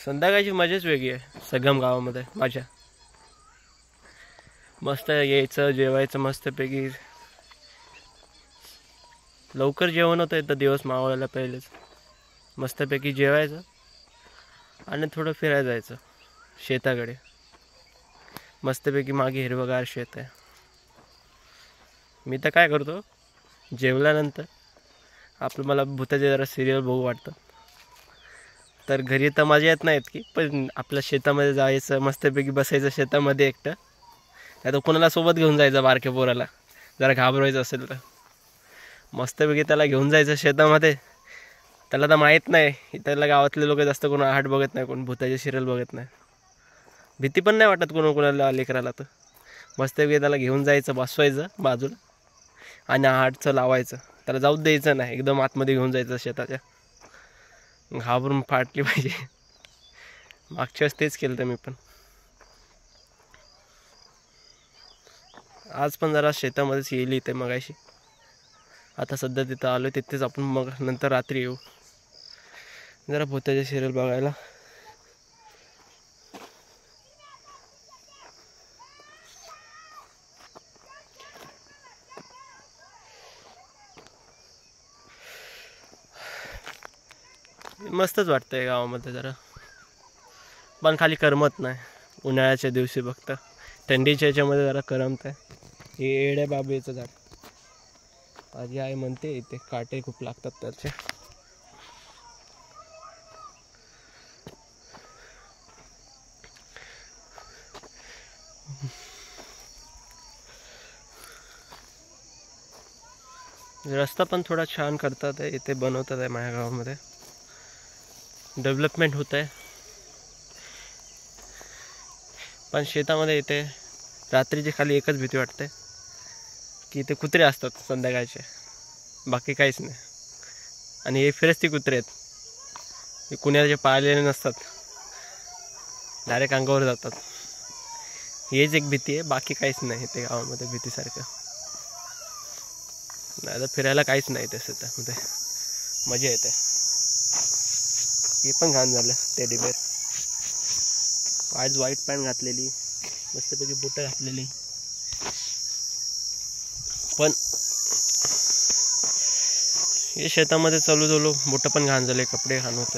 संध्याकाळची मजाच वेगळी आहे सगम गावामध्ये माझ्या. मस्त यायचं जेवायचं मस्तपैकी. लवकर जेवण होतं येतं दिवस मावळायला पहिलेच. मस्तपैकी जेवायचं आणि थोडं फिरायला जायचं शेताकडे. मस्तपैकी मागे हिरवगार शेत आहे. मी तर काय करतो जेवल्यानंतर मला भूताचे जरा सिरियल बघू वाटतं. तर घरी तर मजा येत नाहीत की, पण आपल्या शेतामध्ये जायचं मस्तपैकी बसायचं शेतामध्ये एकटं. नाही तर कोणाला सोबत घेऊन जायचं बारक्या पोराला जरा घाबरवायचं असेल तर. मस्तपैकी त्याला घेऊन जायचं शेतामध्ये. त्याला तर माहीत नाही, त्याला गावातले लोक जास्त कोण आहाट बघत नाही, कोण भूताचे सिरियल बघत नाही. भीती पण नाही वाटत कोणाला लेकराला. तर मस्तपैकी त्याला घेऊन जायचं बसवायचं बाजूला आणि आहाटचं लावायचं. त्याला जाऊच द्यायचं नाही, एकदम आतमध्ये घेऊन जायचं शेताच्या. घाबरून फाटली पाहिजे. मागच्या वेळेस तेच केलं तर मी पण. आज पण जरा शेतामध्येच येईल इथे मगाशी. आता सध्या तिथं आलो, तिथेच आपण मग नंतर रात्री येऊ जरा भूताचे सिरियल बघायला. मस्तच वाटतंय गावामध्ये जरा, पण खाली करमत नाही. उन्हाळ्याच्या दिवशी फक्त, थंडीच्या ह्याच्यामध्ये जरा करमत आहे. हे एड्या बाबेचं झाड माझी आई म्हणते इथे काटे खूप लागतात त्याचे. रस्ता पण थोडा छान करतात आहे इथे, बनवतात आहे माझ्या गावामध्ये. डेव्हलपमेंट होत आहे. पण शेतामध्ये इथे रात्रीची खाली एकच भीती वाटते की इथे कुत्रे असतात संध्याकाळचे, बाकी काहीच नाही. आणि हे फिरस्ती कुत्रे आहेत, हे कुणाचे पाळलेले नसतात, डायरेक्ट अंगावर जातात. हेच एक भीती आहे, बाकी काहीच नाही इथे गावामध्ये भीतीसारखं. नाही तर फिरायला काहीच नाही ते शेतामध्ये, मजा येते. हे पण घाण झालं टेडी बेअर. आज व्हाईट पॅन्ट घातलेली, मस्तपैकी बुटं घातलेली, पण हे शेतामध्ये चालू बुटं पण घाण झाले, कपडे घाण होत.